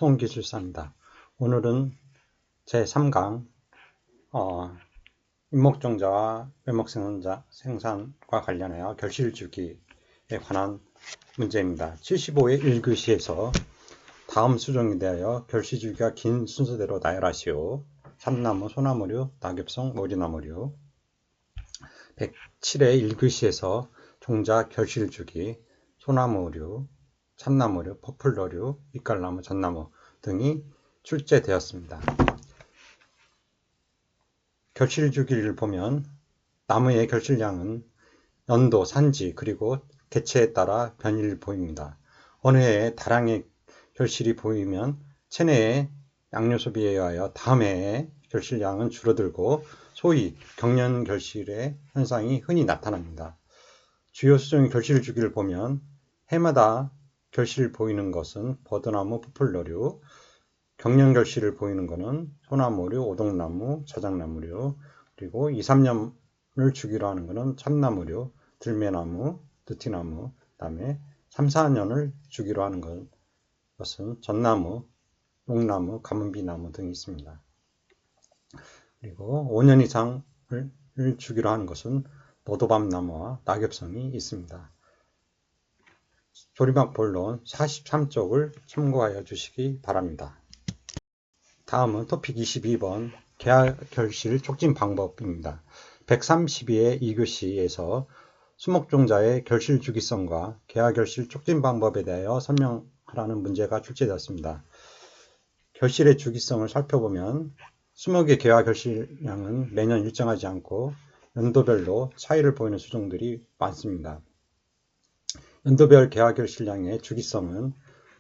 송기술사입니다. 오늘은 제3강 임목종자와 묘목생산과 관련하여 결실주기에 관한 문제입니다. 75회 1교시에서 다음 수종에 대하여 결실주기가 긴 순서대로 나열하시오. 참나무, 소나무류, 낙엽송, 모리나무류. 107회 1교시에서 종자 결실주기, 소나무류, 참나무류, 포플러류, 밑갈나무, 잣나무 등이 출제되었습니다. 결실주기를 보면 나무의 결실량은 연도, 산지, 그리고 개체에 따라 변이를 보입니다. 어느 해에 다량의 결실이 보이면 체내의 양료 소비에 의하여 다음 해에 결실량은 줄어들고 소위 경련 결실의 현상이 흔히 나타납니다. 주요 수종의 결실주기를 보면 해마다 결실 보이는 것은 버드나무, 포플러류, 경련 결실을 보이는 것은 소나무류, 오동나무, 자작나무류, 그리고 2, 3년을 주기로 하는 것은 참나무류, 들매나무, 느티나무, 그 다음에 3, 4년을 주기로 하는 것은 전나무, 용나무, 가문비나무 등이 있습니다. 그리고 5년 이상을 주기로 하는 것은 노도밤나무와 낙엽송이 있습니다. 조리막 본론 43쪽을 참고하여 주시기 바랍니다. 다음은 토픽 22번 개화결실 촉진 방법입니다. 132회 2교시에서 수목종자의 결실주기성과 개화결실 촉진 방법에 대하여 설명하라는 문제가 출제되었습니다. 결실의 주기성을 살펴보면 수목의 개화결실량은 매년 일정하지 않고 연도별로 차이를 보이는 수종들이 많습니다. 연도별 개화결실량의 주기성은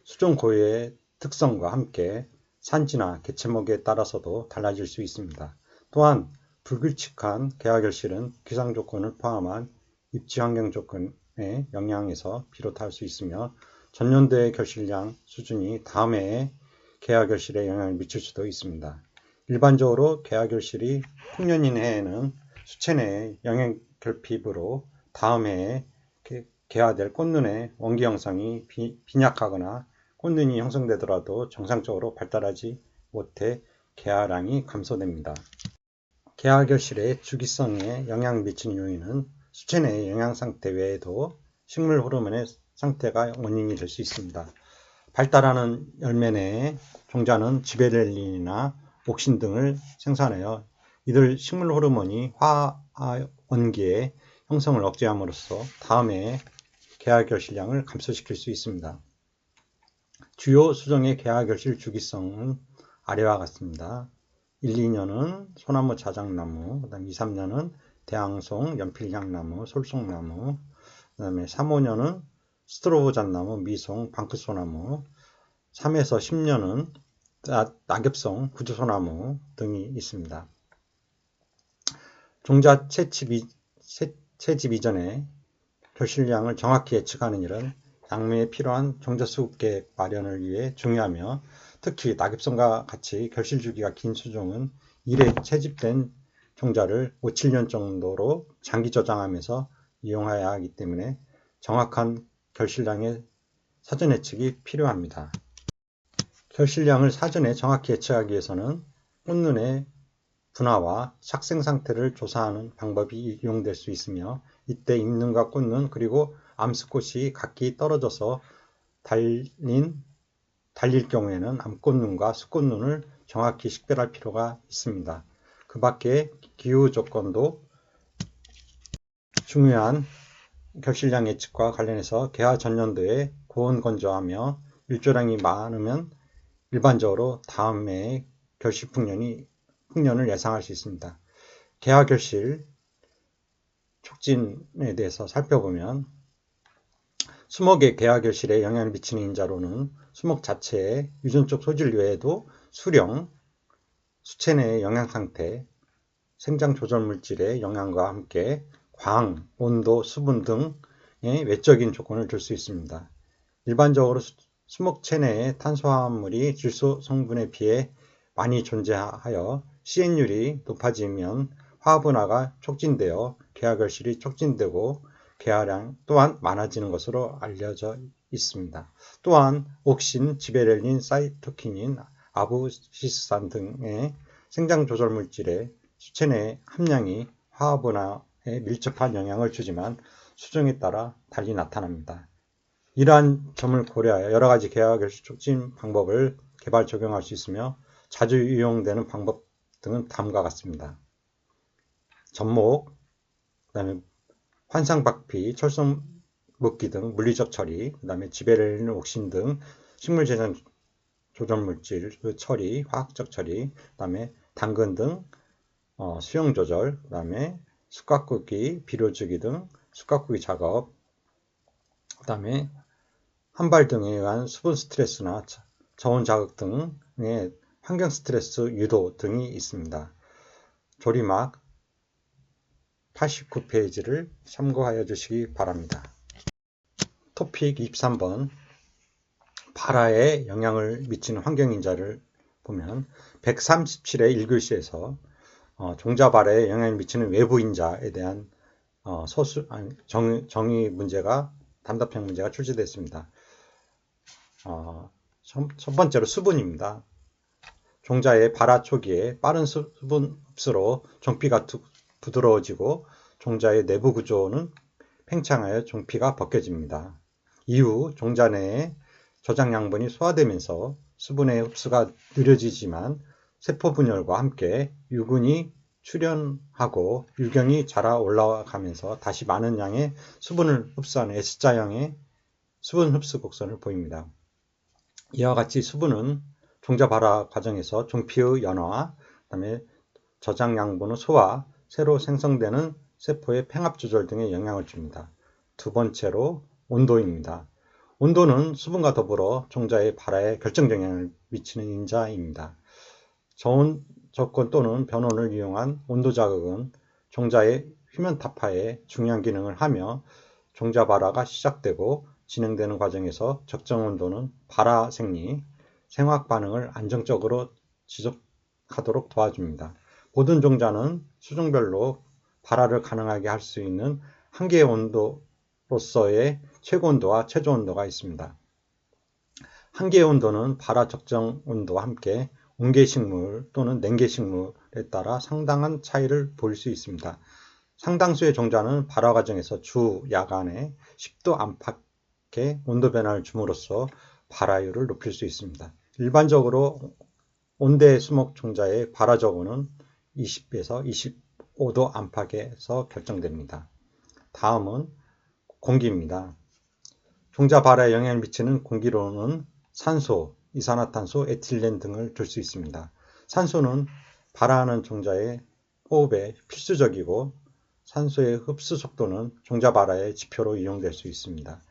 수종 고유의 특성과 함께 산지나 개체목에 따라서도 달라질 수 있습니다. 또한 불규칙한 개화결실은 기상 조건을 포함한 입지 환경 조건의 영향에서 비롯할 수 있으며 전년도의 결실량 수준이 다음 해의 개화결실에 영향을 미칠 수도 있습니다. 일반적으로 개화결실이 풍년인 해에는 수체 내의 영양결핍으로 다음 해에 개화될 꽃눈의 원기 형성이 빈약하거나 꽃눈이 형성되더라도 정상적으로 발달하지 못해 개화량이 감소됩니다. 개화결실의 주기성에 영향을 미치는 요인은 수체 내의 영양상태 외에도 식물 호르몬의 상태가 원인이 될 수 있습니다. 발달하는 열매 내의 종자는 지베렐린이나 옥신 등을 생산하여 이들 식물 호르몬이 화원기의 형성을 억제함으로써 다음 해에 개화결실량을 감소시킬 수 있습니다. 주요 수종의 개화결실 주기성은 아래와 같습니다. 1, 2년은 소나무, 자작나무, 그 다음 2, 3년은 대앙송, 연필향나무, 솔송나무, 그 다음에 3, 5년은 스트로보잣나무, 미송, 방크소나무, 3에서 10년은 낙엽송, 구두소나무 등이 있습니다. 종자 채집 이전에 결실량을 정확히 예측하는 일은 양묘에 필요한 종자 수급 계획 마련을 위해 중요하며 특히 낙엽송과 같이 결실 주기가 긴 수종은 일에 채집된 종자를 5, 7년 정도로 장기 저장하면서 이용해야 하기 때문에 정확한 결실량의 사전 예측이 필요합니다. 결실량을 사전에 정확히 예측하기 위해서는 꽃눈의 분화와 착생 상태를 조사하는 방법이 이용될 수 있으며 이때 잎눈과 꽃눈 그리고 암수꽃이 각기 떨어져서 달릴 경우에는 암꽃눈과 수꽃눈을 정확히 식별할 필요가 있습니다. 그 밖에 기후 조건도 중요한 결실량 예측과 관련해서 개화 전년도에 고온 건조하며 일조량이 많으면 일반적으로 다음 해에 결실 풍년을 예상할 수 있습니다. 개화결실 촉진에 대해서 살펴보면 수목의 개화결실에 영향을 미치는 인자로는 수목 자체의 유전적 소질 외에도 수령, 수체 내의 영양상태, 생장 조절 물질의 영향과 함께 광, 온도, 수분 등의 외적인 조건을 줄 수 있습니다. 일반적으로 수목 체내의 탄수화물이 질소 성분에 비해 많이 존재하여 CN율이 높아지면 화분화가 촉진되어 개화결실이 촉진되고 개화량 또한 많아지는 것으로 알려져 있습니다. 또한 옥신, 지베렐린, 사이토키닌, 아부시스산 등의 생장 조절 물질의 수체 내 함량이 화합원화에 밀접한 영향을 주지만 수종에 따라 달리 나타납니다. 이러한 점을 고려하여 여러 가지 계화결실 촉진 방법을 개발 적용할 수 있으며 자주 이용되는 방법 등은 다음과 같습니다. 접목, 그다음에 환상박피, 철성묶기 등 물리적 처리, 그다음에 지베렐린, 옥신 등 식물재전 조절물질 처리, 화학적 처리, 그다음에 당근 등 수용 조절, 그다음에 숯가꾸기, 비료주기 등 숯가꾸기 작업, 그다음에 한발 등에 의한 수분 스트레스나 저온 자극 등의 환경 스트레스 유도 등이 있습니다. 조리막 89페이지를 참고하여 주시기 바랍니다. 토픽 23번 발화에 영향을 미치는 환경인자를 보면 137회 1교시에서 종자 발화에 영향을 미치는 외부인자에 대한 정의 문제가 단답형 문제가 출제됐습니다. 첫 번째로 수분입니다. 종자의 발화 초기에 빠른 수분 흡수로 종피가 부드러워지고 종자의 내부 구조는 팽창하여 종피가 벗겨집니다. 이후 종자 내에 저장 양분이 소화되면서 수분의 흡수가 느려지지만 세포 분열과 함께 유근이 출현하고 유경이 자라 올라가면서 다시 많은 양의 수분을 흡수하는 S자형의 수분 흡수 곡선을 보입니다. 이와 같이 수분은 종자 발화 과정에서 종피의 연화, 그다음에 저장 양분의 소화, 새로 생성되는 세포의 팽합 조절 등에 영향을 줍니다. 두 번째로 온도입니다. 온도는 수분과 더불어 종자의 발화에 결정적 영향을 미치는 인자입니다. 저온 조건 또는 변온을 이용한 온도 자극은 종자의 휴면 타파에 중요한 기능을 하며 종자 발화가 시작되고 진행되는 과정에서 적정 온도는 발화 생리, 생화학 반응을 안정적으로 지속하도록 도와줍니다. 모든 종자는 수종별로 발화를 가능하게 할 수 있는 한계의 온도로서의 최고 온도와 최저 온도가 있습니다. 한계의 온도는 발화 적정 온도와 함께 온계식물 또는 냉계식물에 따라 상당한 차이를 보일 수 있습니다. 상당수의 종자는 발화 과정에서 주 야간에 10도 안팎의 온도 변화를 줌으로써 발화율을 높일 수 있습니다. 일반적으로 온대 수목 종자의 발화 저온은 20에서 25도 안팎에서 결정됩니다. 다음은 공기입니다. 종자 발화에 영향을 미치는 공기로는 산소, 이산화탄소, 에틸렌 등을 들 수 있습니다. 산소는 발화하는 종자의 호흡에 필수적이고 산소의 흡수 속도는 종자 발화의 지표로 이용될 수 있습니다.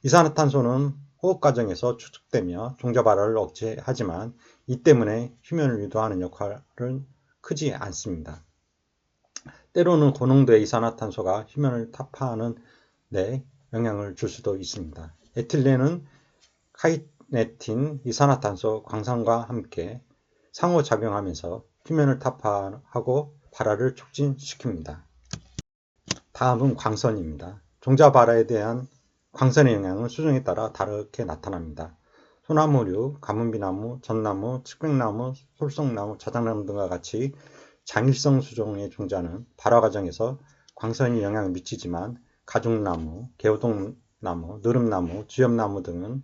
이산화탄소는 호흡 과정에서 축적되며 종자 발화를 억제하지만 이 때문에 휴면을 유도하는 역할은 크지 않습니다. 때로는 고농도의 이산화탄소가 휴면을 타파하는 데 영향을 줄 수도 있습니다. 에틸렌은 카이네틴, 이산화탄소, 광산과 함께 상호작용하면서 휴면을 타파하고 발화를 촉진시킵니다. 다음은 광선입니다. 종자 발화에 대한 광선의 영향은 수종에 따라 다르게 나타납니다. 소나무류, 가문비나무, 전나무, 측백나무, 솔송나무, 자작나무 등과 같이 장일성 수종의 종자는 발화 과정에서 광선이 영향을 미치지만 가죽나무, 개호동나무, 느릅나무, 주엽나무 등은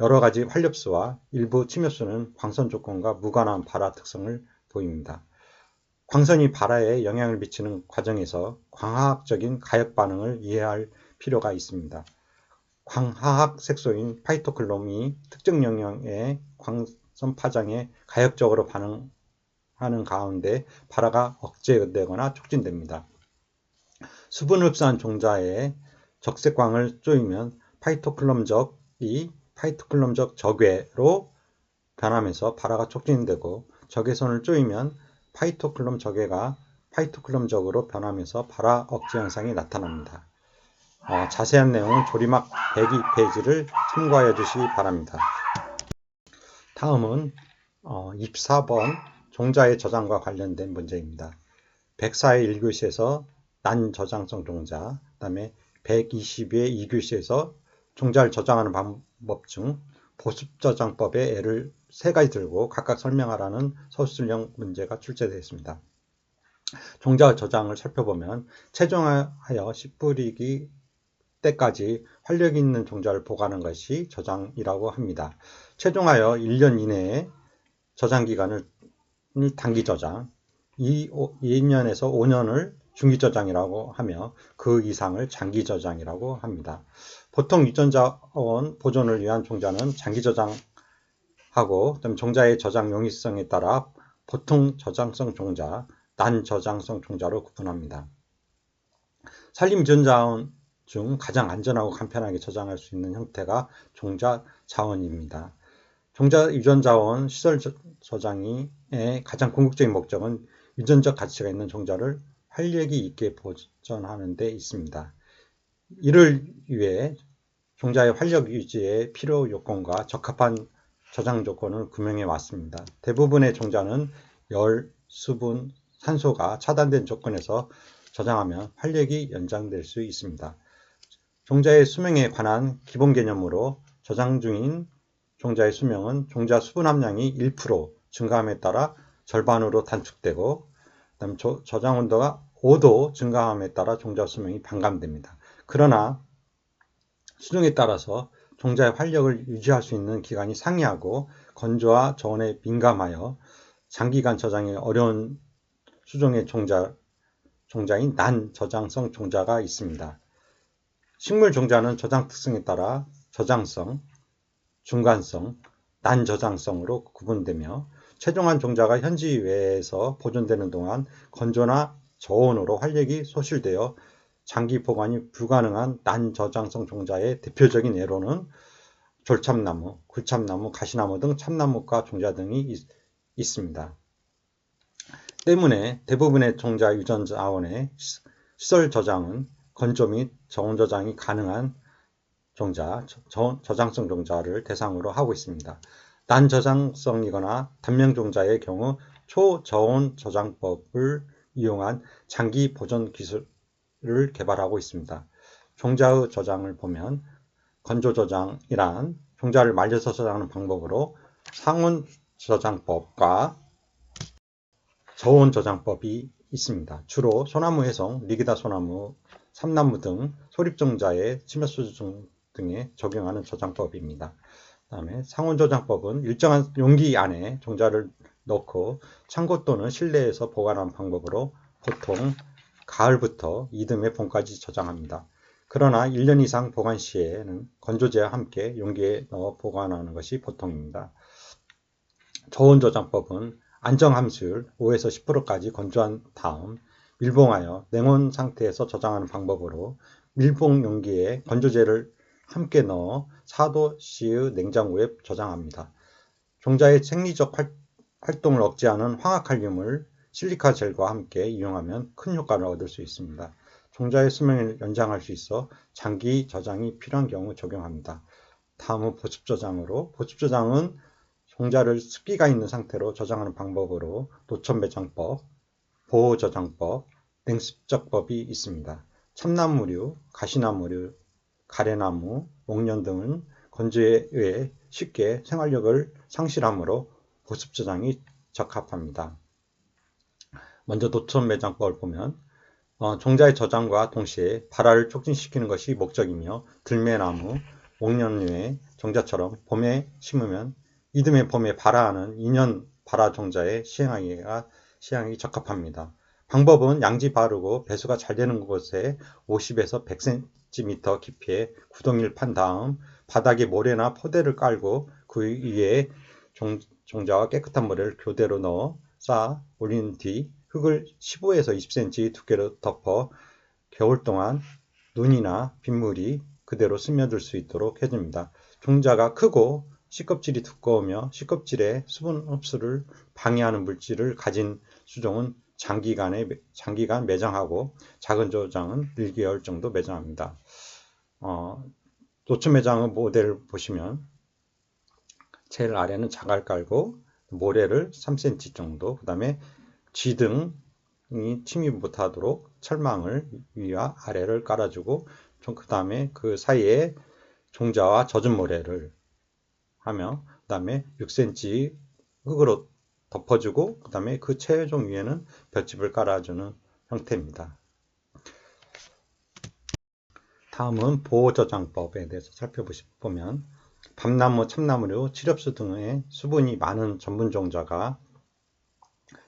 여러 가지 활엽수와 일부 침엽수는 광선 조건과 무관한 발화 특성을 보입니다. 광선이 발화에 영향을 미치는 과정에서 광화학적인 가역 반응을 이해할 필요가 있습니다. 광화학 색소인 파이토클롬이 특정 영역의 광선 파장에 가역적으로 반응하는 가운데 발화가 억제되거나 촉진됩니다. 수분을 흡수한 종자에 적색광을 쏘이면 파이토클럼적이 파이토클럼적 적외로 변하면서 발화가 촉진되고 적외선을 쏘이면 파이토클럼 적외가 파이토클럼적으로 변하면서 발화 억제 현상이 나타납니다. 자세한 내용은 조리막 102페이지를 참고하여 주시기 바랍니다. 다음은 24번 종자의 저장과 관련된 문제입니다. 104회 1교시에서 난저장성 종자, 그 다음에 122회 2교시에서 종자를 저장하는 방법 중 보습저장법에 예를 3가지 들고 각각 설명하라는 서술형 문제가 출제되어 있습니다. 종자 저장을 살펴보면 최종하여 씨 뿌리기 때까지 활력 있는 종자를 보관하는 것이 저장이라고 합니다. 최종하여 1년 이내에 저장기간을 단기 저장, 2년에서 5년을 중기 저장이라고 하며 그 이상을 장기 저장이라고 합니다. 보통 유전자원 보존을 위한 종자는 장기 저장하고 종자의 저장 용이성에 따라 보통 저장성 종자, 난저장성 종자로 구분합니다. 산림 유전자원 중 가장 안전하고 간편하게 저장할 수 있는 형태가 종자 자원입니다. 종자 유전자원 시설 저장의 가장 궁극적인 목적은 유전적 가치가 있는 종자를 활력이 있게 보존하는 데 있습니다. 이를 위해 종자의 활력 유지의 필요 요건과 적합한 저장 조건을 규명해 왔습니다. 대부분의 종자는 열, 수분, 산소가 차단된 조건에서 저장하면 활력이 연장될 수 있습니다. 종자의 수명에 관한 기본 개념으로 저장 중인 종자의 수명은 종자 수분 함량이 1% 증가함에 따라 절반으로 단축되고 저장 온도가 5도 증가함에 따라 종자 수명이 반감됩니다. 그러나 수중에 따라서 종자의 활력을 유지할 수 있는 기간이 상이하고 건조와 저온에 민감하여 장기간 저장이 어려운 수종의 종자인 난저장성 종자가 있습니다. 식물 종자는 저장 특성에 따라 저장성, 중간성, 난저장성으로 구분되며 최종한 종자가 현지 외에서 보존되는 동안 건조나 저온으로 활력이 소실되어 장기 보관이 불가능한 난저장성 종자의 대표적인 예로는 졸참나무, 굴참나무, 가시나무 등 참나무과 종자 등이 있습니다. 때문에 대부분의 종자 유전자원의 시설 저장은 건조 및 저온 저장이 가능한 종자, 저장성 종자를 대상으로 하고 있습니다. 난저장성이거나 단명 종자의 경우 초저온 저장법을 이용한 장기 보존 기술을 개발하고 있습니다. 종자의 저장을 보면 건조 저장이란 종자를 말려서 저장하는 방법으로 상온 저장법과 저온 저장법이 있습니다. 주로 소나무 해성, 리기다 소나무, 삼나무 등 소립종자의 침엽수종 등에 적용하는 저장법입니다. 다음에 상온 저장법은 일정한 용기 안에 종자를 넣고 창고 또는 실내에서 보관하는 방법으로 보통 가을부터 이듬해 봄까지 저장합니다. 그러나 1년 이상 보관 시에는 건조제와 함께 용기에 넣어 보관하는 것이 보통입니다. 저온 저장법은 안정함수율 5에서 10%까지 건조한 다음 밀봉하여 냉온 상태에서 저장하는 방법으로 밀봉 용기에 건조제를 함께 넣어 4도씨의 냉장고에 저장합니다. 종자의 생리적 활동을 억제하는 황화칼륨을 실리카 젤과 함께 이용하면 큰 효과를 얻을 수 있습니다. 종자의 수명을 연장할 수 있어 장기 저장이 필요한 경우 적용합니다. 다음은 보습저장으로, 보습저장은 종자를 습기가 있는 상태로 저장하는 방법으로 노천매장법, 보호저장법, 냉습적법이 있습니다. 참나무류, 가시나무류, 가래나무, 목련 등은 건조에 의해 쉽게 생활력을 상실하므로 보습저장이 적합합니다. 먼저 노천매장법을 보면 종자의 저장과 동시에 발화를 촉진시키는 것이 목적이며 들매나무, 목련류의 종자처럼 봄에 심으면 이듬해 봄에 발화하는 2년 발화 종자에 시행하기 적합합니다. 방법은 양지 바르고 배수가 잘 되는 곳에 50에서 100cm 깊이의 구덩이를 판 다음 바닥에 모래나 포대를 깔고 그 위에 종자와 깨끗한 모래를 교대로 넣어 쌓아 올린 뒤 흙을 15에서 20cm 두께로 덮어 겨울 동안 눈이나 빗물이 그대로 스며들 수 있도록 해줍니다. 종자가 크고 씨껍질이 두꺼우며 씨껍질에 수분 흡수를 방해하는 물질을 가진 수종은 장기간 매장하고 작은 저장은 1개월 정도 매장합니다. 노천 매장의 모델을 보시면 제일 아래는 자갈 깔고 모래를 3cm 정도, 그 다음에 쥐등이 침입 못하도록 철망을 위와 아래를 깔아주고 그 다음에 그 사이에 종자와 젖은 모래를 하며 그 다음에 6cm 흙으로 덮어주고 그 다음에 그 최종 위에는 볏짚을 깔아주는 형태입니다. 다음은 보호저장법에 대해서 살펴보면 밤나무, 참나무류, 칠엽수 등의 수분이 많은 전분종자가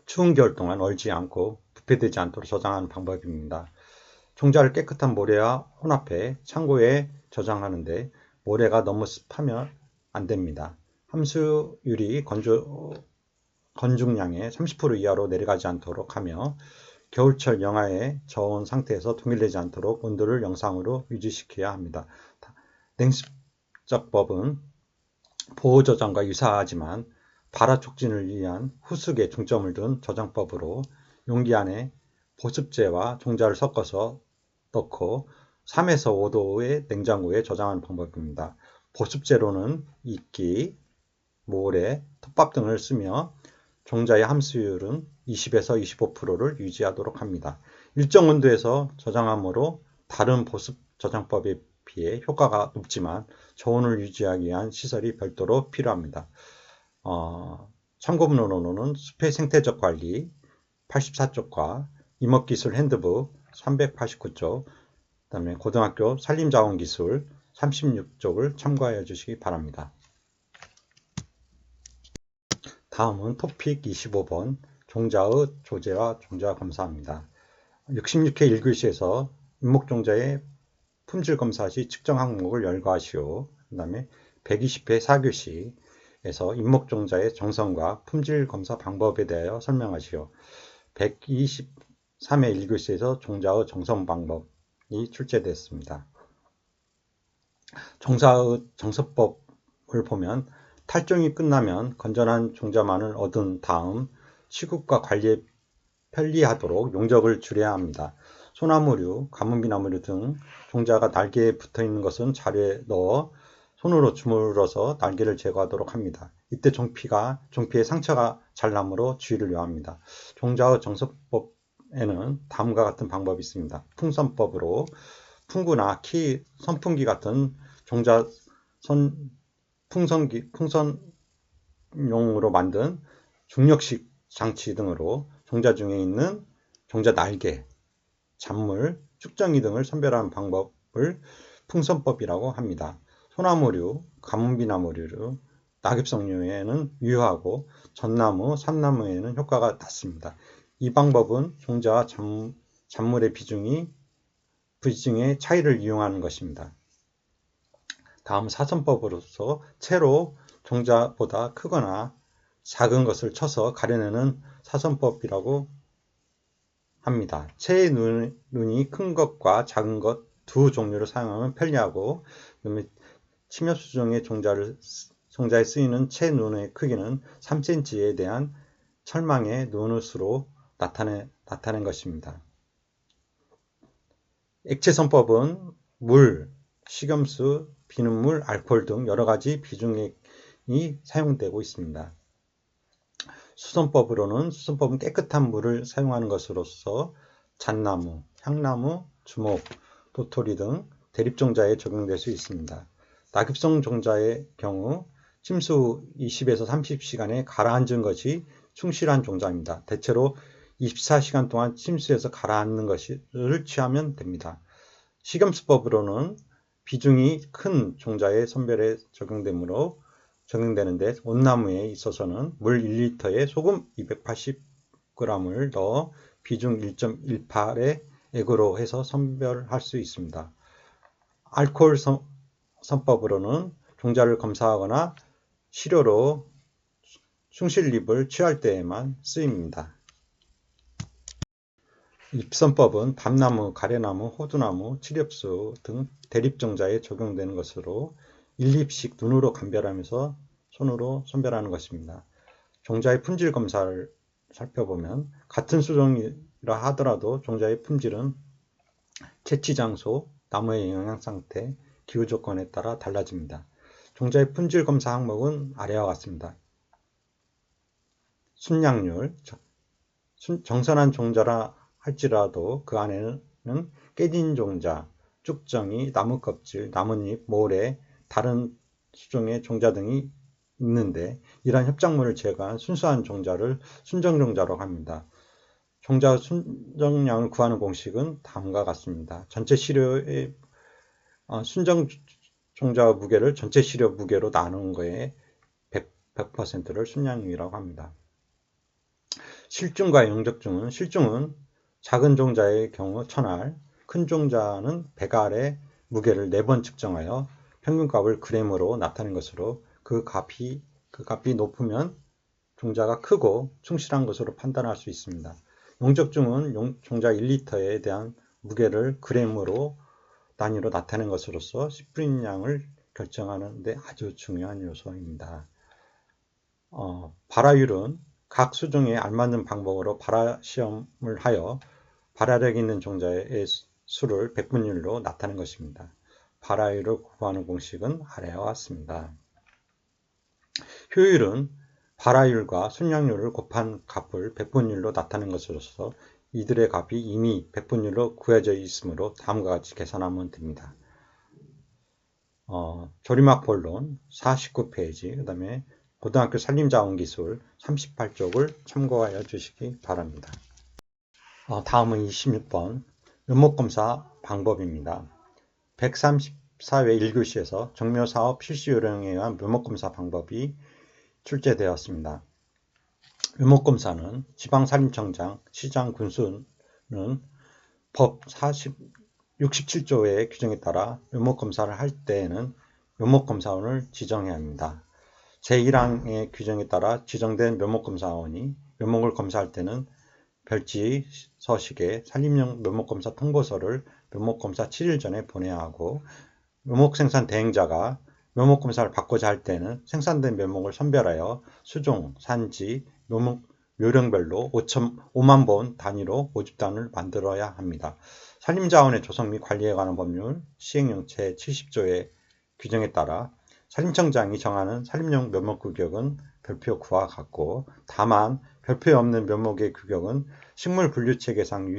추운 겨울 동안 얼지 않고 부패되지 않도록 저장하는 방법입니다. 종자를 깨끗한 모래와 혼합해 창고에 저장하는데 모래가 너무 습하면 안 됩니다. 함수율이 건중량의 30% 이하로 내려가지 않도록 하며 겨울철 영하에 저온 상태에서 동일되지 않도록 온도를 영상으로 유지시켜야 합니다. 냉습작법은 보호저장과 유사하지만 발화 촉진을 위한 후숙에 중점을 둔 저장법으로 용기 안에 보습제와 종자를 섞어서 넣고 3에서 5도의 냉장고에 저장하는 방법입니다. 보습제로는 이끼, 모래, 톱밥 등을 쓰며 종자의 함수율은 20에서 25%를 유지하도록 합니다. 일정 온도에서 저장함으로 다른 보습 저장법에 비해 효과가 높지만 저온을 유지하기 위한 시설이 별도로 필요합니다. 참고문으로는 숲의 생태적 관리 84쪽과 임업기술 핸드북 389쪽, 그 다음에 고등학교 산림자원기술 36쪽을 참고하여 주시기 바랍니다. 다음은 토픽 25번 종자의 조제와 종자 검사입니다. 66회 1교시에서 임목종자의 품질 검사 시 측정 항목을 열거하시오. 그 다음에 120회 4교시에서 임목종자의 정성과 품질 검사 방법에 대하여 설명하시오. 123회 1교시에서 종자의 정성 방법이 출제됐습니다. 종자의 정서법을 보면 탈종이 끝나면 건전한 종자만을 얻은 다음 시국과 관리에 편리하도록 용적을 줄여야 합니다. 소나무류, 가뭄비나무류 등 종자가 날개에 붙어있는 것은 자루에 넣어 손으로 주물러서 날개를 제거하도록 합니다. 이때 종피에 상처가 잘 나므로 주의를 요합니다. 종자의 정서법에는 다음과 같은 방법이 있습니다. 풍선법으로 풍구나 키, 선풍기 같은 종자 풍선용으로 만든 중력식 장치 등으로 종자 중에 있는 종자 날개, 잔물, 쭉정이 등을 선별하는 방법을 풍선법이라고 합니다. 소나무류, 가뭄비나무류, 낙엽송류에는 유효하고 전나무, 삼나무에는 효과가 낮습니다. 이 방법은 종자와 잔물의 비중의 차이를 이용하는 것입니다. 다음 사선법으로서 채로 종자보다 크거나 작은 것을 쳐서 가려내는 사선법이라고 합니다. 채의 눈이 큰 것과 작은 것 두 종류를 사용하면 편리하고, 그다음에 침엽수종의 종자에 쓰이는 채 눈의 크기는 3cm에 대한 철망의 눈으로 나타낸 것입니다. 액체선법은 물, 식염수, 비눗물, 알코올 등 여러 가지 비중이 사용되고 있습니다. 수선법은 깨끗한 물을 사용하는 것으로서 잣나무, 향나무, 주목, 도토리 등 대립종자에 적용될 수 있습니다. 낙엽성 종자의 경우 침수 20에서 30시간에 가라앉은 것이 충실한 종자입니다. 대체로 24시간 동안 침수해서 가라앉는 것을 취하면 됩니다. 식염수법으로는 비중이 큰 종자의 선별에 적용되는데 온나무에 있어서는 물 1리터에 소금 280g을 넣어 비중 1.18의 액으로 해서 선별할 수 있습니다. 알코올 선법으로는 종자를 검사하거나 시료로 숭실립을 취할 때에만 쓰입니다. 입선법은 밤나무, 가래나무, 호두나무, 칠엽수 등 대립종자에 적용되는 것으로 1립씩 눈으로 감별하면서 손으로 선별하는 것입니다. 종자의 품질 검사를 살펴보면 같은 수종이라 하더라도 종자의 품질은 채취 장소, 나무의 영양 상태, 기후 조건에 따라 달라집니다. 종자의 품질 검사 항목은 아래와 같습니다. 순량률, 정선한 종자라 할지라도 그 안에는 깨진 종자, 쭉정이, 나무껍질, 나뭇잎, 모래, 다른 수종의 종자 등이 있는데 이러한 협작물을 제거한 순수한 종자를 순정종자라고 합니다. 종자 순정량을 구하는 공식은 다음과 같습니다. 전체 시료의 순정 종자 무게를 전체 시료 무게로 나눈 거에 100%를 순량이라고 합니다. 실중과 영적중은 실중은 작은 종자의 경우 1000알, 큰 종자는 100알의 무게를 4번 측정하여 평균값을 g으로 나타낸 것으로 그 값이 높으면 종자가 크고 충실한 것으로 판단할 수 있습니다. 영적중은 종자 1리터에 대한 무게를 g으로 단위로 나타낸 것으로서 씨뿌린량을 결정하는 데 아주 중요한 요소입니다. 발화율은 각 수종에 알맞는 방법으로 발화 시험을 하여 발화력 있는 종자의 수를 백분율로 나타낸 것입니다. 발화율을 구하는 공식은 아래와 같습니다. 효율은 발화율과 순량률을 곱한 값을 백분율로 나타낸 것으로서 이들의 값이 이미 백분율로 구해져 있으므로 다음과 같이 계산하면 됩니다. 조리막 본론 49페이지, 그 다음에 고등학교 산림자원기술 38쪽을 참고하여 주시기 바랍니다. 다음은 26번 면목검사 방법입니다. 134회 1교시에서 정묘사업 실시요령에 의한 면목검사 방법이 출제되었습니다. 면목검사는 지방산림청장, 시장, 군수는 법 67조의 규정에 따라 면목검사를 할 때에는 면목검사원을 지정해야 합니다. 제1항의 규정에 따라 지정된 면목검사원이 면목을 검사할 때는 별지 서식에 산림용 면목검사 통보서를 면목검사 7일 전에 보내야 하고, 면목생산 대행자가 면목검사를 받고자 할 때는 생산된 면목을 선별하여 수종, 산지, 묘령별로 5만 본 단위로 모집단을 만들어야 합니다. 산림자원의 조성 및 관리에 관한 법률 시행령 제70조의 규정에 따라 산림청장이 정하는 산림용 면목 규격은 별표 9와 같고, 다만 별표에 없는 면목의 규격은 식물 분류체계상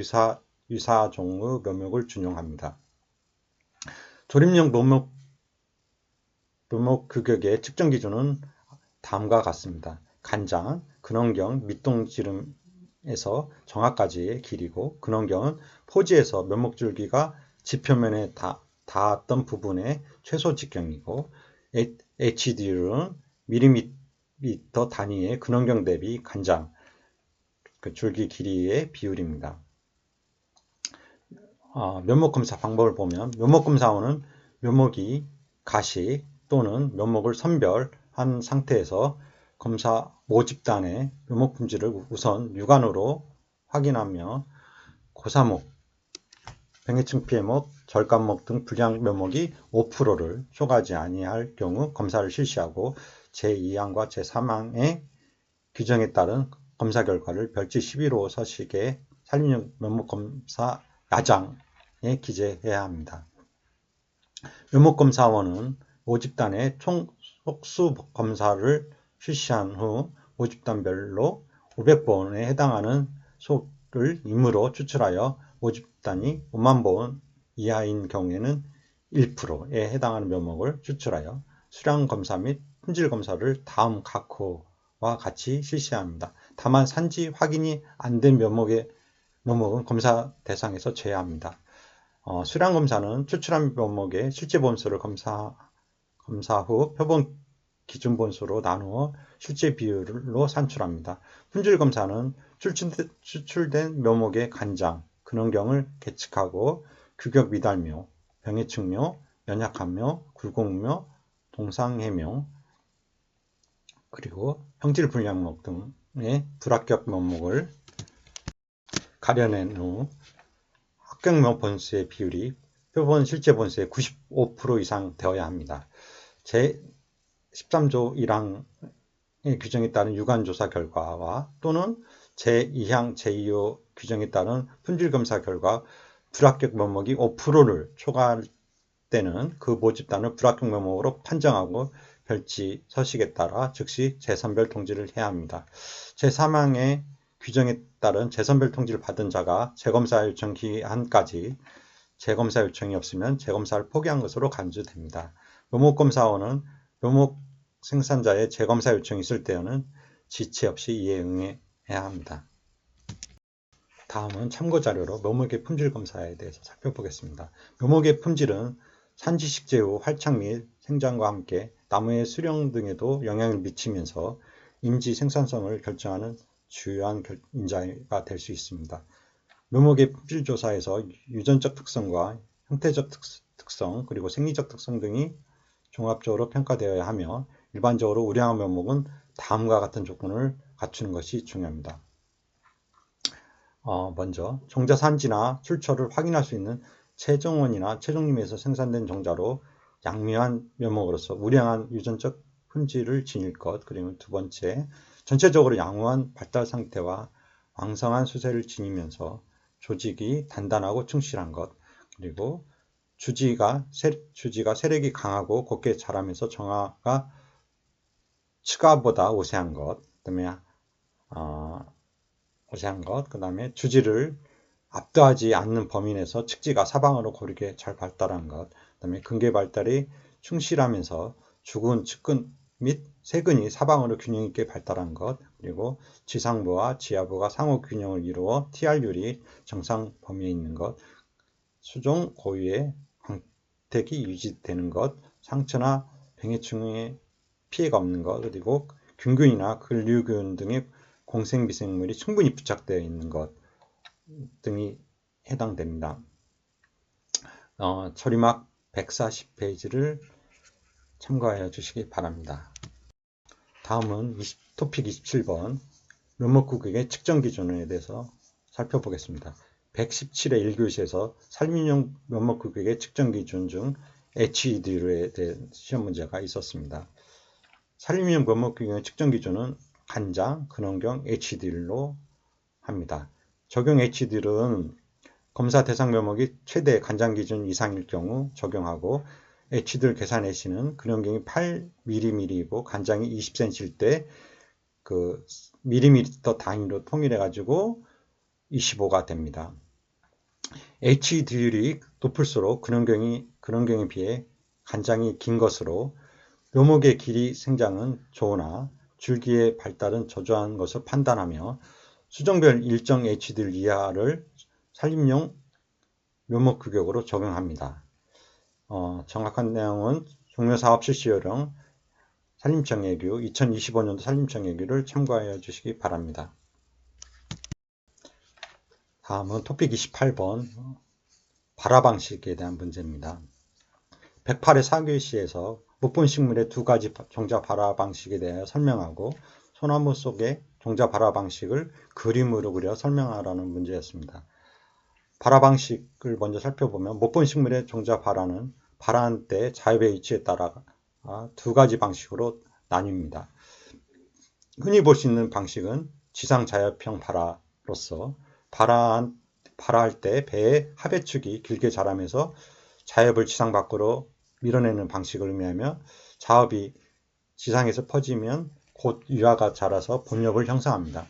유사종의 면목을 준용합니다. 조립용 면목 규격의 측정 기준은 다음과 같습니다. 간장, 근원경, 밑동지름에서 정합까지의 길이고, 근원경은 포지에서 면목줄기가 지표면에 닿았던 부분의 최소 직경이고, HD는 밀리미터 단위의 근원경 대비 간장, 줄기 길이의 비율입니다. 면목검사 방법을 보면 면목검사원은 면목이 가시 또는 면목을 선별한 상태에서 검사 모집단의 면목 품질을 우선 육안으로 확인하며 고사목, 병해충 피해목, 절감목 등 불량 면목이 5%를 초과하지 아니할 경우 검사를 실시하고 제2항과 제3항의 규정에 따른 검사 결과를 별지 11호 서식의 산림용 면목검사 야장에 기재해야 합니다. 면목검사원은 모집단의 총 속수 검사를 실시한 후 모집단별로 500번에 해당하는 속을 임의로 추출하여 모집단이 5만 번 이하인 경우에는 1%에 해당하는 면목을 추출하여 수량검사 및 품질검사를 다음 각호와 같이 실시합니다. 다만 산지 확인이 안 된 면목은 검사 대상에서 제외합니다. 수량검사는 추출한 면목의 실제 본수를 검사 후 표본 기준 본수로 나누어 실제 비율로 산출합니다. 품질검사는 추출된 면목의 간장, 근원경을 계측하고 규격 미달묘, 병해충묘, 연약한묘, 굴곡묘, 동상해묘, 그리고 형질 불량목 등의 불합격 면목을 가려낸 후 합격면 본수의 비율이 표본 실제 본수의 95% 이상 되어야 합니다. 제13조 1항의 규정에 따른 유관조사 결과와 또는 제2항 제2호 규정에 따른 품질검사 결과 불합격 면목이 5%를 초과할 때는 그 모집단을 불합격 면목으로 판정하고 별지 서식에 따라 즉시 재선별 통지를 해야 합니다. 제3항의 규정에 따른 재선별 통지를 받은 자가 재검사 요청 기한까지 재검사 요청이 없으면 재검사를 포기한 것으로 간주됩니다. 면목검사원은 면목 생산자의 재검사 요청이 있을 때에는 지체 없이 이에 응해야 합니다. 다음은 참고자료로 묘목의 품질 검사에 대해서 살펴보겠습니다. 묘목의 품질은 산지 식재 후 활착 및 생장과 함께 나무의 수령 등에도 영향을 미치면서 임지 생산성을 결정하는 주요한 인자가 될 수 있습니다. 묘목의 품질 조사에서 유전적 특성과 형태적 특성 그리고 생리적 특성 등이 종합적으로 평가되어야 하며 일반적으로 우량한 묘목은 다음과 같은 조건을 갖추는 것이 중요합니다. 먼저 종자 산지나 출처를 확인할 수 있는 최정원이나 최종림에서 생산된 종자로 양미한 묘목으로서 우량한 유전적 품질을 지닐 것. 그리고 두 번째, 전체적으로 양호한 발달 상태와 왕성한 수세를 지니면서 조직이 단단하고 충실한 것. 그리고 주지가 세력이 강하고 곱게 자라면서 정화가 치과보다 우세한 것. 그 다음에 주지를 압도하지 않는 범위 내에서 측지가 사방으로 고르게 잘 발달한 것, 그 다음에 근계 발달이 충실하면서 주근, 측근 및 세근이 사방으로 균형 있게 발달한 것, 그리고 지상부와 지하부가 상호 균형을 이루어 TR율이 정상 범위에 있는 것, 수종 고유의 광택이 유지되는 것, 상처나 병해충의 피해가 없는 것, 그리고 균균이나 근류균 등의 공생미생물이 충분히 부착되어 있는 것 등이 해당됩니다. 처리막 140페이지를 참고하여 주시기 바랍니다. 다음은 토픽 27번 묘목구역의 측정 기준에 대해서 살펴보겠습니다. 117회 1교시에서 산림용 묘목구역의 측정 기준 중 HED에 대한 시험 문제가 있었습니다. 산림용 묘목구역의 측정 기준은 간장, 근원경, HD로 합니다. 적용 HD는 검사 대상 묘목이 최대 간장 기준 이상일 경우 적용하고 HD를 계산해 시는 근원경이 8mm이고 간장이 20cm일 때 그 밀리미터 단위로 통일해 가지고 25가 됩니다. HD율이 높을수록 근원경에 비해 간장이 긴 것으로 묘목의 길이 생장은 좋으나 줄기의 발달은 저조한 것을 판단하며 수종별 일정 HD율 이하를 산림용 묘목 규격으로 적용합니다. 정확한 내용은 종묘사업 실시요령 산림청예규 2025년도 산림청예규를 참고하여 주시기 바랍니다. 다음은 토픽 28번 발화 방식에 대한 문제입니다. 108회 4교시에서 목본 식물의 두 가지 종자 발화 방식에 대하여 설명하고 소나무 속의 종자 발화 방식을 그림으로 그려 설명하라는 문제였습니다. 발화 방식을 먼저 살펴보면 목본 식물의 종자 발화는 발화한 때 자엽의 위치에 따라 두 가지 방식으로 나뉩니다. 흔히 볼 수 있는 방식은 지상자엽형 발화로서 발화할 때 배의 하배축이 길게 자라면서 자엽을 지상 밖으로 밀어내는 방식을 의미하며 자엽이 지상에서 퍼지면 곧 유화가 자라서 본엽을 형성합니다.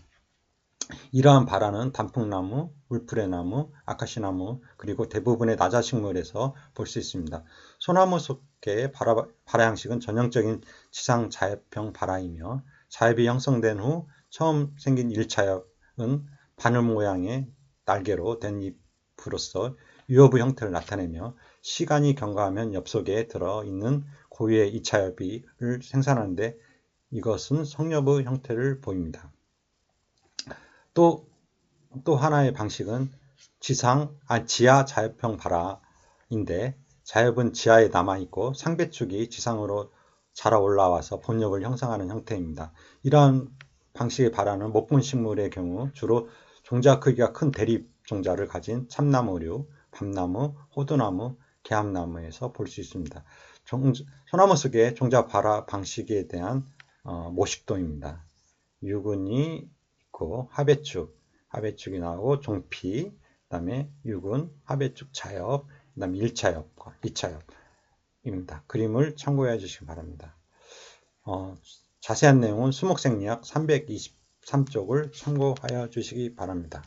이러한 발화는 단풍나무, 울프레나무, 아카시나무 그리고 대부분의 나자식물에서 볼 수 있습니다. 소나무 속의 발화 형식은 전형적인 지상 자엽형 발화이며 자엽이 형성된 후 처음 생긴 1차엽은 바늘 모양의 날개로 된 잎으로서 유효부 형태를 나타내며 시간이 경과하면 엽속에 들어있는 고유의 2차엽을 생산하는데 이것은 성엽의 형태를 보입니다. 또 하나의 방식은 지하 자엽형 발화인데 자엽은 지하에 남아있고 상배축이 지상으로 자라 올라와서 본엽을 형성하는 형태입니다. 이러한 방식의 발화는 목본 식물의 경우 주로 종자 크기가 큰 대립 종자를 가진 참나무류, 밤나무, 호두나무, 개합나무에서 볼 수 있습니다. 소나무 속의 종자 발화 방식에 대한 모식도입니다. 유근이 있고 하배축이 나오고 종피, 그 다음에 유근, 하배축 차엽, 그 다음에 1차엽과 2차엽입니다. 그림을 참고해 주시기 바랍니다. 자세한 내용은 수목생리학 323쪽을 참고하여 주시기 바랍니다.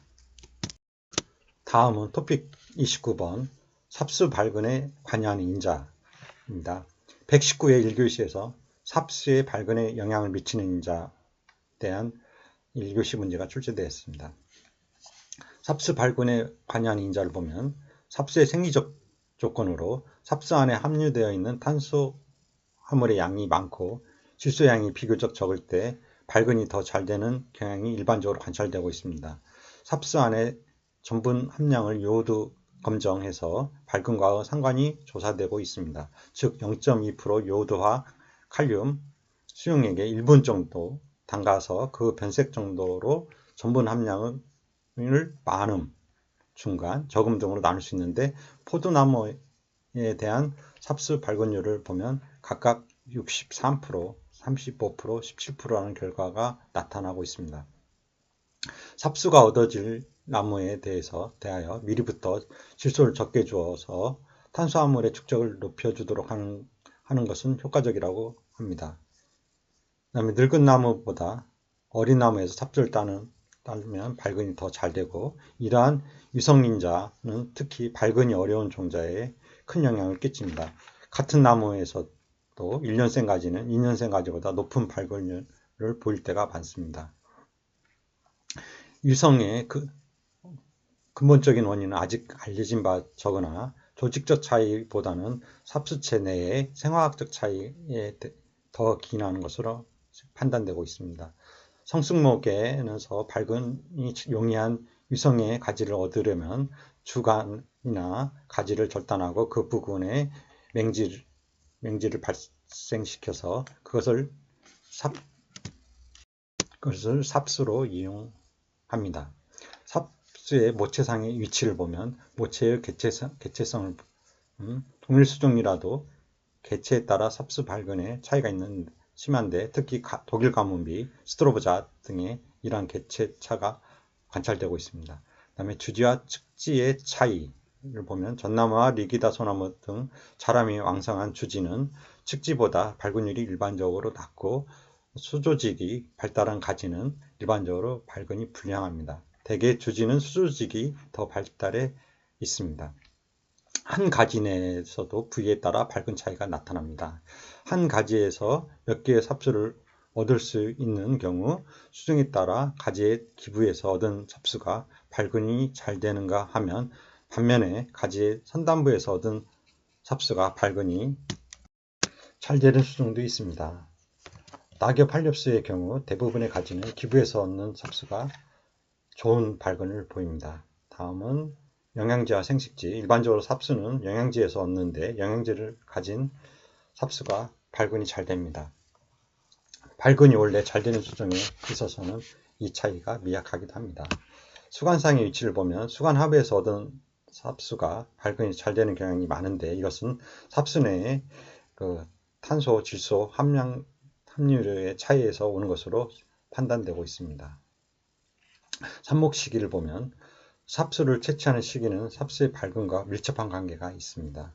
다음은 토픽 29번 삽수 발근에 관여하는 인자입니다. 119회 1교시에서 삽수의 발근에 영향을 미치는 인자에 대한 1교시 문제가 출제되었습니다. 삽수 발근에 관여하는 인자를 보면 삽수의 생리적 조건으로 삽수 안에 함유되어 있는 탄소 화물의 양이 많고 질소 양이 비교적 적을 때 발근이 더 잘 되는 경향이 일반적으로 관찰되고 있습니다. 삽수 안에 전분 함량을 요오드 검정해서 발근과 상관이 조사되고 있습니다. 즉 0.2% 요오드화 칼륨 수용액에 1분 정도 담가서 그 변색 정도로 전분 함량을 많음, 중간, 적음 등으로 나눌 수 있는데 포도나무에 대한 삽수 발근율을 보면 각각 63%, 35%, 17%라는 결과가 나타나고 있습니다. 삽수가 얻어질 나무에 대하여 미리부터 질소를 적게 주어서 탄수화물의 축적을 높여주도록 하는 것은 효과적이라고 합니다. 그 다음에 늙은 나무보다 어린 나무에서 삽수를 따면 발근이 더 잘 되고 이러한 위성인자는 특히 발근이 어려운 종자에 큰 영향을 끼칩니다. 같은 나무에서도 1년생 가지는 2년생 가지보다 높은 발근율을 보일 때가 많습니다. 위성의 근본적인 원인은 아직 알려진 바 적으나 조직적 차이보다는 삽수체 내의 생화학적 차이에 더 기인하는 것으로 판단되고 있습니다. 성숙목에서 발근이 용이한 위성의 가지를 얻으려면 주간이나 가지를 절단하고 그 부근에 맹지를 발생시켜서 그것을 삽수로 이용합니다. 삽수의 모체상의 위치를 보면 모체의 개체성을 동일수종이라도 개체에 따라 삽수 발근에 차이가 심한데 특히 독일 가뭄비, 스트로보자 등의 이러한 개체차가 관찰되고 있습니다. 그 다음에 주지와 측지의 차이를 보면 전나무와 리기다 소나무 등 자람이 왕성한 주지는 측지보다 발근율이 일반적으로 낮고 수조직이 발달한 가지는 일반적으로 발근이 불량합니다. 대개 주지는 수조직이 더 발달해 있습니다. 한 가지 내에서도 부위에 따라 발근 차이가 나타납니다. 한 가지에서 몇 개의 삽수를 얻을 수 있는 경우 수중에 따라 가지의 기부에서 얻은 삽수가 발근이 잘 되는가 하면 반면에 가지의 선단부에서 얻은 삽수가 발근이 잘 되는 수중도 있습니다. 낙엽 한렵수의 경우 대부분의 가지는 기부에서 얻는 삽수가 좋은 발근을 보입니다. 다음은 영양제와 생식지. 일반적으로 삽수는 영양제에서 얻는데 영양제를 가진 삽수가 발근이 잘 됩니다. 발근이 원래 잘 되는 수종에 있어서는 이 차이가 미약하기도 합니다. 수관상의 위치를 보면 수관하부에서 얻은 삽수가 발근이 잘 되는 경향이 많은데 이것은 삽수 내에 탄소, 질소 함유율의 차이에서 오는 것으로 판단되고 있습니다. 삽목 시기를 보면 삽수를 채취하는 시기는 삽수의 발근과 밀접한 관계가 있습니다.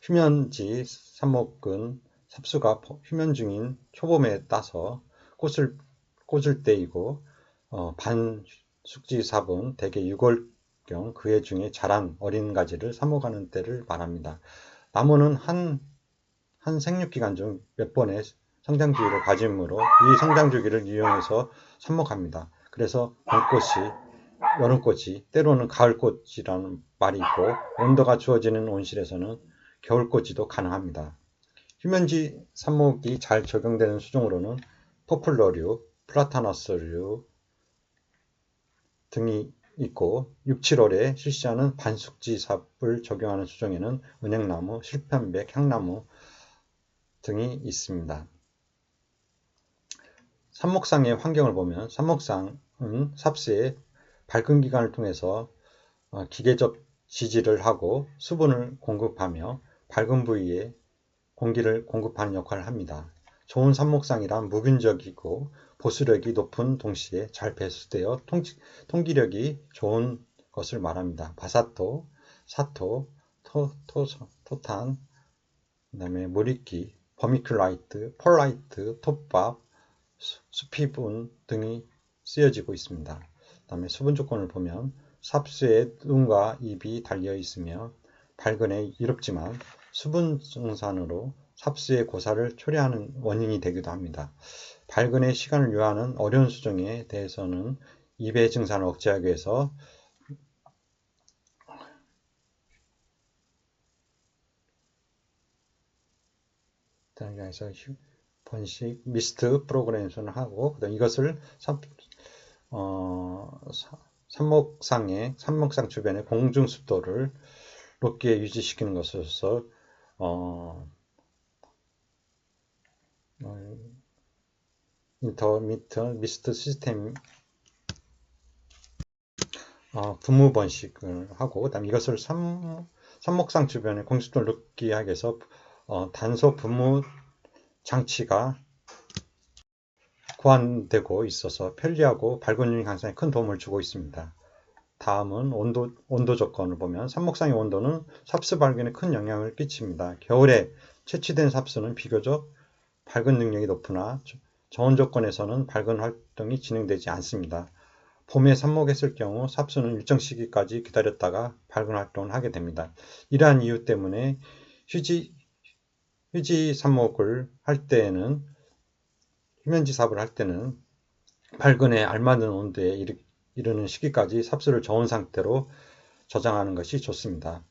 휴면지 삽목은 삽수가 휴면 중인 초봄에 따서 꽂을 때이고 반숙지 삽은 대개 6월경 그 해 중에 자란 어린 가지를 삽목하는 때를 말합니다. 나무는 한 생육기간 중 몇 번의 성장주기를 가지므로 이 성장주기를 이용해서 삽목합니다. 그래서 봄꽃이, 여름꽃이, 때로는 가을꽃이라는 말이 있고 온도가 주어지는 온실에서는 겨울꽃이도 가능합니다. 휴면지 삽목이 잘 적용되는 수종으로는 포플러류, 플라타너스류 등이 있고 6, 7월에 실시하는 반숙지 삽을 적용하는 수종에는 은행나무, 실편백, 향나무 등이 있습니다. 삽목상의 환경을 보면 삽목상은 삽수의 발근 기관을 통해서 기계적 지지를 하고 수분을 공급하며 발근 부위에 공기를 공급하는 역할을 합니다. 좋은 삽목상이란 무균적이고 보수력이 높은 동시에 잘 배수되어 통기력이 좋은 것을 말합니다. 바사토, 사토, 토탄, 그 다음에 모리키, 버미큘라이트, 펄라이트, 톱밥, 수피분 등이 쓰여지고 있습니다. 그 다음에 수분 조건을 보면 삽수에 눈과 입이 달려 있으며 발근에 이롭지만 수분 증산으로 삽수의 고사를 초래하는 원인이 되기도 합니다. 발근의 시간을 요하는 어려운 수정에 대해서는 이배 증산을 억제하기 위해서 번식 미스트 프로그램을 하고 이것을 삽목상 주변의 공중 습도를 높게 유지시키는 것으로서 인터미터 미스트 시스템 분무 번식을 하고 그다음에 이것을 삽목상 주변의 공습도를 높게 하기 위해서 단소 분무 장치가 고안되고 있어서 편리하고 발근 유닛 향상에 큰 도움을 주고 있습니다. 다음은 온도 조건을 보면 삽목상의 온도는 삽수 발근에 큰 영향을 끼칩니다. 겨울에 채취된 삽수는 비교적 발근 능력이 높으나 저온 조건에서는 발근 활동이 진행되지 않습니다. 봄에 삽목했을 경우 삽수는 일정 시기까지 기다렸다가 발근 활동을 하게 됩니다. 이러한 이유 때문에 휴지 삽목을 할 때에는 휴면지 삽을 할 때는 발근에 알맞은 온도에 이르는 시기까지 삽수를 저온 상태로 저장하는 것이 좋습니다.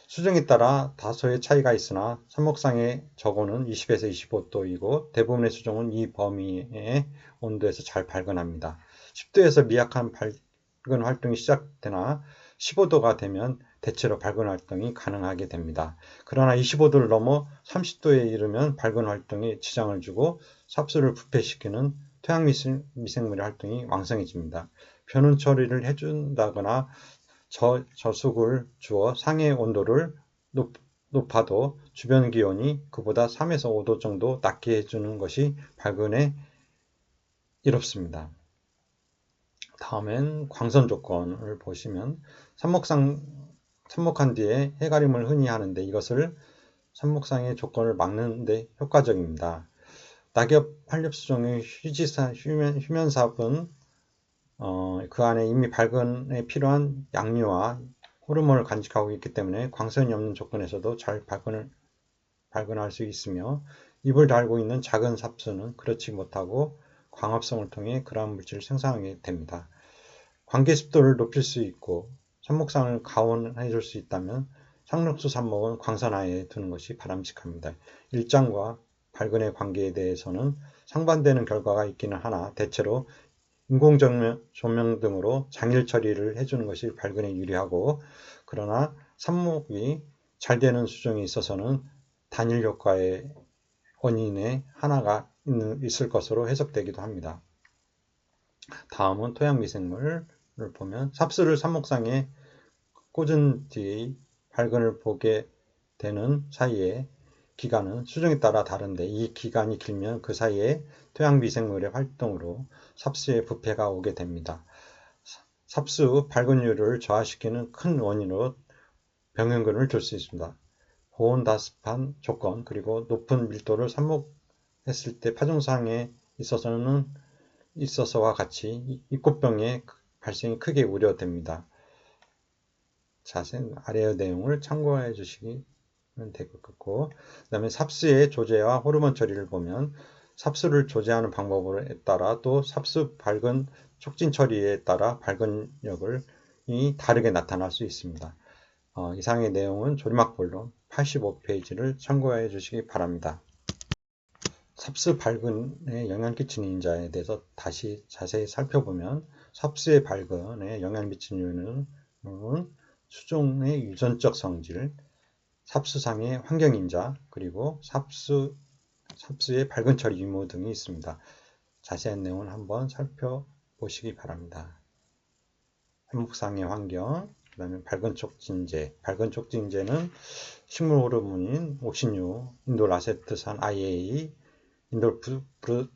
수정에 따라 다소의 차이가 있으나 삽목상의 저온은 20에서 25도이고 대부분의 수정은 이 범위의 온도에서 잘 발근합니다. 10도에서 미약한 발근 활동이 시작되나 15도가 되면 대체로 발근 활동이 가능하게 됩니다. 그러나 25도를 넘어 30도에 이르면 발근 활동에 지장을 주고 삽수를 부패시키는 토양 미생물의 활동이 왕성해집니다. 변온 처리를 해준다거나 저속을 주어 상해 온도를 높아도 주변 기온이 그보다 3에서 5도 정도 낮게 해주는 것이 발근에 이롭습니다. 다음엔 광선 조건을 보시면 삽목한 뒤에 해가림을 흔히 하는데 이것을 삽목상의 조건을 막는 데 효과적입니다. 낙엽 활렵수종의 휴면삽은 그 안에 이미 발근에 필요한 양류와 호르몬을 간직하고 있기 때문에 광선이 없는 조건에서도 잘 발근할 수 있으며 잎을 달고 있는 작은 삽수는 그렇지 못하고 광합성을 통해 그러한 물질을 생산하게 됩니다. 관계 습도를 높일 수 있고 삽목상을 가온해 줄 수 있다면 상록수 삽목은 광선하에 두는 것이 바람직합니다. 일장과 발근의 관계에 대해서는 상반되는 결과가 있기는 하나 대체로 인공조명 등으로 장일 처리를 해주는 것이 발근에 유리하고 그러나 삽목이 잘 되는 수종에 있어서는 단일 효과의 원인에 하나가 있을 것으로 해석되기도 합니다. 다음은 토양 미생물을 보면 삽수를 삽목상에 꽂은 뒤 발근을 보게 되는 사이에 기간은 수종에 따라 다른데 이 기간이 길면 그 사이에 토양 미생물의 활동으로 삽수의 부패가 오게 됩니다. 삽수 발근율을 저하시키는 큰 원인으로 병행근을 둘 수 있습니다. 고온다습한 조건 그리고 높은 밀도를 삽목했을 때 파종상에 있어서와 같이 입꽃병의 발생이 크게 우려됩니다. 자세한 아래의 내용을 참고해 주시면 될 것 같고 그 다음에 삽수의 조제와 호르몬 처리를 보면 삽수를 조제하는 방법에 따라 또 삽수 발근 촉진 처리에 따라 발근력이 다르게 나타날 수 있습니다. 이상의 내용은 조리막 본론 85페이지를 참고해 주시기 바랍니다. 삽수 발근에 영향 끼치는 인자에 대해서 다시 자세히 살펴보면 삽수의 발근에 영향 미치는 이유는 수종의 유전적 성질, 삽수상의 환경인자, 그리고 삽수의 발근 처리 유무 등이 있습니다. 자세한 내용을 한번 살펴보시기 바랍니다. 삽목상의 환경, 그 다음에 발근 촉진제. 발근 촉진제는 식물 호르몬인 옥신유, 인돌 아세트산 IA, 인돌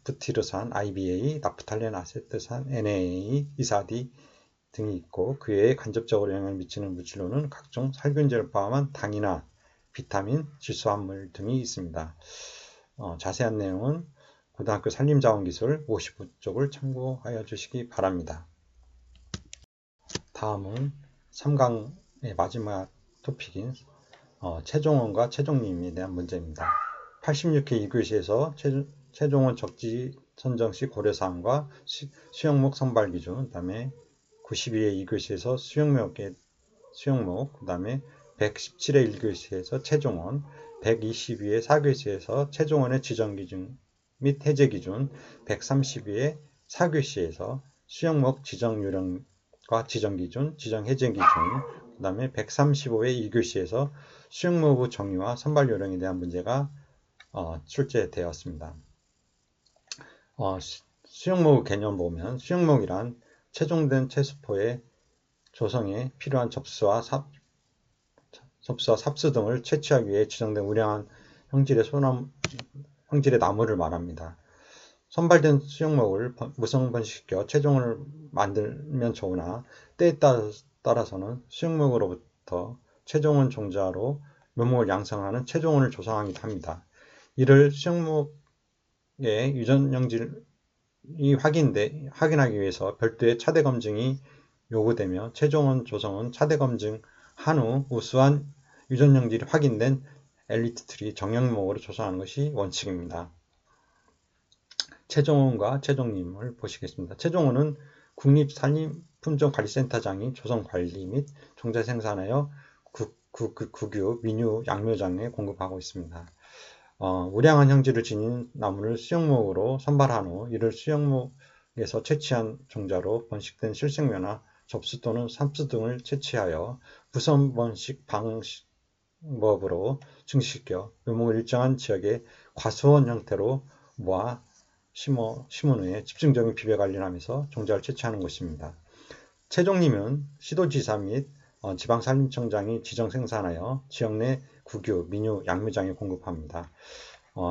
부티르산 IBA, 나프탈렌 아세트산 NA, 이사디 등이 있고 그 외에 간접적으로 영향을 미치는 물질로는 각종 살균제를 포함한 당이나 비타민, 질소합물 등이 있습니다. 자세한 내용은 고등학교 산림자원기술 55쪽을 참고하여 주시기 바랍니다. 다음은 3강의 마지막 토픽인 체종원과 체종림에 대한 문제입니다. 86회 2교시에서 최종원 적지 선정 시 고려사항과 수영목 선발 기준, 그 다음에 92회 2교시에서 수영목, 그 다음에 117회 1교시에서 최종원, 122회 4교시에서 최종원의 지정 기준 및 해제 기준, 132회 4교시에서 수영목 지정 요령과 지정 기준, 지정 해제 기준, 그 다음에 135회 2교시에서 수영목의 정의와 선발 요령에 대한 문제가 출제되었습니다. 수영목 개념 보면 수영목이란 최종된 체수포의 조성에 필요한 접수와 삽수 등을 채취하기 위해 지정된 우량한 형질의 나무를 말합니다. 선발된 수영목을 무성 번식시켜 최종을 만들면 좋으나 때에 따라서는 수영목으로부터 최종원 종자로 묘목을 양성하는 최종원을 조성하기도 합니다. 이를 수영목의 유전 형질이 확인하기 위해서 별도의 차대 검증이 요구되며 최종원 조성은 차대 검증한 후 우수한 유전 형질이 확인된 엘리트 트리 정형목으로 조성하는 것이 원칙입니다. 최종원과 최종님을 보시겠습니다. 최종원은 국립산림품종관리센터장이 조성관리 및 종자 생산하여 국유, 민유, 양묘장에 공급하고 있습니다. 우량한 형질을 지닌 나무를 수영목으로 선발한 후 이를 수영목에서 채취한 종자로 번식된 실생묘나 접수 또는 삽수 등을 채취하여 부선 번식 방법으로 증식시켜 묘목을 일정한 지역에 과수원 형태로 모아 심은 후에 집중적인 비배 관리를 하면서 종자를 채취하는 것입니다. 최종림은 시도지사 및 지방산림청장이 지정 생산하여 지역 내 국유, 민유, 양묘장에 공급합니다.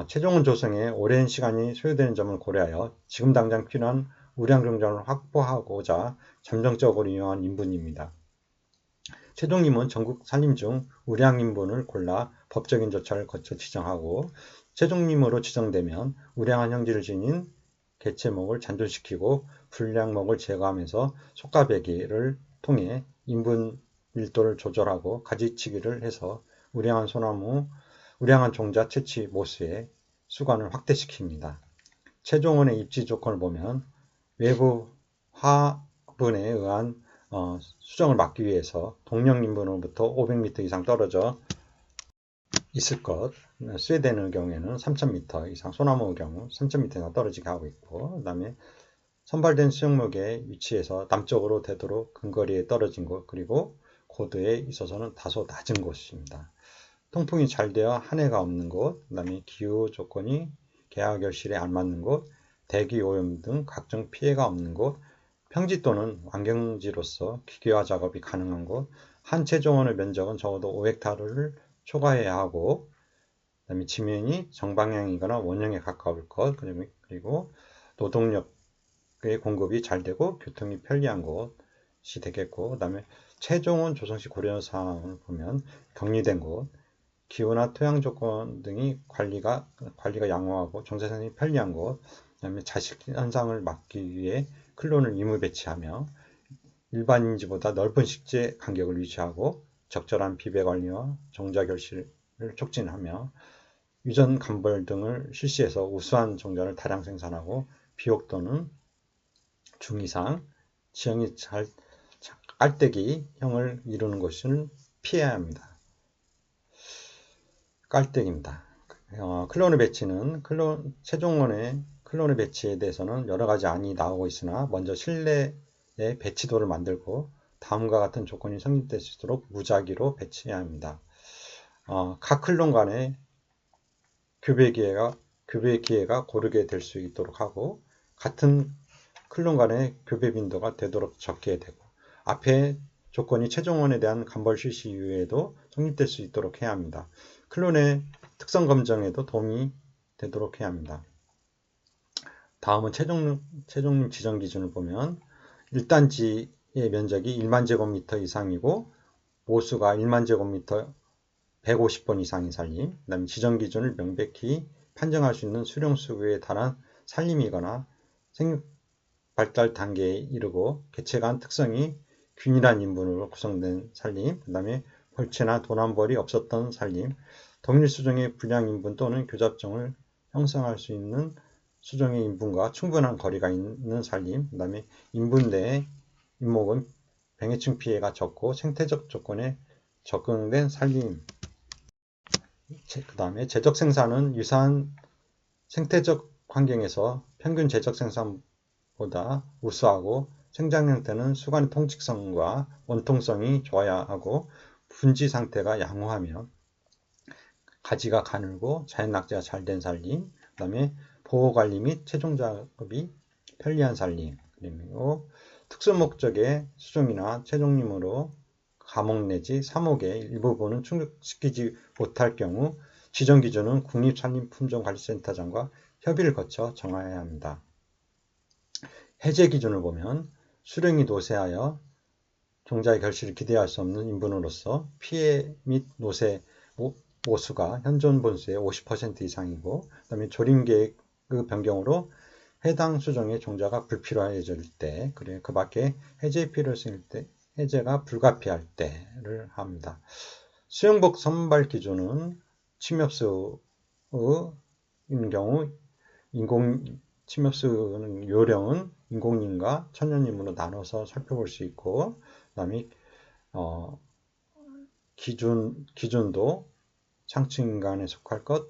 최종원 조성에 오랜 시간이 소요되는 점을 고려하여 지금 당장 필요한 우량 종자를 확보하고자 잠정적으로 이용한 인분입니다. 최종림은 전국 산림 중 우량 인분을 골라 법적인 절차를 거쳐 지정하고 최종림으로 지정되면 우량한 형질을 지닌 개체목을 잔존시키고 불량목을 제거하면서 속가배기를 통해 인분 밀도를 조절하고 가지치기를 해서 우량한 소나무, 우량한 종자 채취 모수의 수관을 확대시킵니다. 최종원의 입지 조건을 보면 외부 화분에 의한 수정을 막기 위해서 동령 인분으로부터 500m 이상 떨어져 있을 것, 스웨덴의 경우에는 3000m 이상, 소나무의 경우 3000m 이상 떨어지게 하고 있고, 그 다음에 선발된 수영목의 위치에서 남쪽으로 되도록 근거리에 떨어진 곳, 그리고 고도에 있어서는 다소 낮은 곳입니다. 통풍이 잘 되어 한해가 없는 곳, 그 다음에 기후 조건이 개화 결실에 안 맞는 곳, 대기 오염 등 각종 피해가 없는 곳, 평지 또는 완경지로서 기계화 작업이 가능한 곳, 한 최종원의 면적은 적어도 5헥타르를 초과해야 하고, 그 다음에 지면이 정방향이거나 원형에 가까울 것, 그리고 노동력의 공급이 잘 되고 교통이 편리한 곳이 되겠고, 그 다음에 최종원 조성시 고려사항을 보면 격리된 곳, 기후나 토양 조건 등이 관리가 양호하고 종자생산이 편리한 곳, 그 다음에 자식 현상을 막기 위해 클론을 임의 배치하며 일반인지보다 넓은 식재 간격을 유지하고 적절한 비배 관리와 종자 결실을 촉진하며 유전 감벌 등을 실시해서 우수한 종자를 다량 생산하고 비옥 또는 중이상 지형이 깔때기형을 이루는 것을 피해야 합니다. 깔때기입니다. 클론의 배치는 최종원의 클론의 배치에 대해서는 여러 가지 안이 나오고 있으나 먼저 실내에 배치도를 만들고 다음과 같은 조건이 성립될 수 있도록 무작위로 배치해야 합니다. 각 클론 간의 교배 기회가 고르게 될 수 있도록 하고 같은 클론 간의 교배 빈도가 되도록 적게 되고 앞에 조건이 최종원에 대한 간벌 실시 이후에도 성립될 수 있도록 해야 합니다. 클론의 특성 검증에도 도움이 되도록 해야 합니다. 다음은 최종 지정 기준을 보면 1단지의 면적이 1만 제곱미터 이상이고 모수가 1만 제곱미터 150번 이상인 산림, 그 다음에 지정 기준을 명백히 판정할 수 있는 수령수구에 달한 산림이거나 생육 발달 단계에 이르고 개체가 한 특성이 균일한 인분으로 구성된 산림, 그 다음에 벌채나 도난벌이 없었던 산림, 동일 수종의 불량 인분 또는 교잡종을 형성할 수 있는 수종의 인분과 충분한 거리가 있는 살림, 그 다음에 인분 내의 인목은 병해충 피해가 적고 생태적 조건에 적응된 살림, 그 다음에 제적 생산은 유사한 생태적 환경에서 평균 제적 생산보다 우수하고 생장 형태는 수관 통직성과 원통성이 좋아야 하고 분지 상태가 양호하며 가지가 가늘고 자연낙제가 잘 된 살림, 그 다음에 보호관리 및 최종 작업이 편리한 살림, 그리고 특수 목적의 수종이나 최종림으로 감옥 내지 사목의 일부분은 충족시키지 못할 경우 지정 기준은 국립산림품종관리센터장과 협의를 거쳐 정해야 합니다. 해제 기준을 보면 수령이 노쇠하여 종자의 결실을 기대할 수 없는 인분으로서 피해 및 노쇠 모수가 현존 본수의 50% 이상이고, 그 다음에 조림 계획의 변경으로 해당 수종의 종자가 불필요해질 때, 그래 그 밖에 해제 필요성일 때, 해제가 불가피할 때를 합니다. 수용복 선발 기준은 침엽수인 경우 침엽수는 요령은 인공림과 천연림으로 나눠서 살펴볼 수 있고, 그 다음에 기준도 상층인간에 속할 것,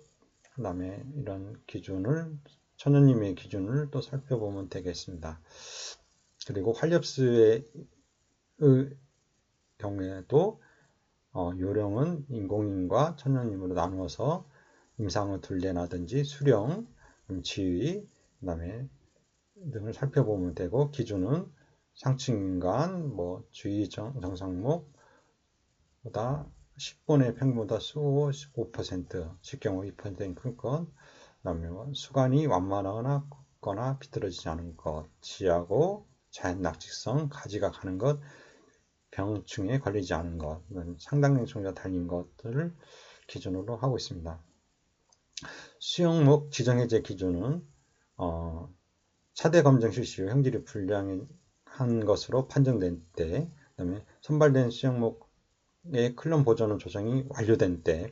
그 다음에 이런 기준을 천연림의 기준을 또 살펴보면 되겠습니다. 그리고 활엽수의 경우에도 요령은 인공림과 천연림으로 나누어서 임상의 둘레나든지 수령, 지위, 그 다음에 등을 살펴보면 되고, 기준은 상층인간, 주위 정상목보다 10분의 평균보다 수 5%, 직경호 2%인 큰 것, 그 다음에 수관이 완만하거나 비틀어지지 않은 것, 지하고 자연낙직성, 가지가 가는 것, 병충에 걸리지 않은 것, 상당량 종자 달린 것들을 기준으로 하고 있습니다. 수용목 지정해제 기준은 차대 검정 실시 후 형질이 불량한 것으로 판정된 때, 그 다음에 선발된 수용목의 클론 보존 조정이 완료된 때,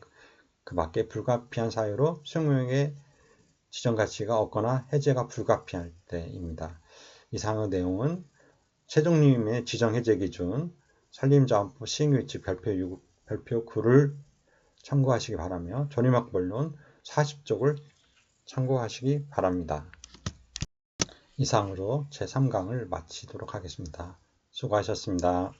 그 밖에 불가피한 사유로 수용목의 지정 가치가 없거나 해제가 불가피할 때입니다. 이상의 내용은 최종림의 지정 해제 기준, 산림자원부 시행일지 별표 9를 참고하시기 바라며 조림학 본론 40쪽을 참고하시기 바랍니다. 이상으로 제3강을 마치도록 하겠습니다. 수고하셨습니다.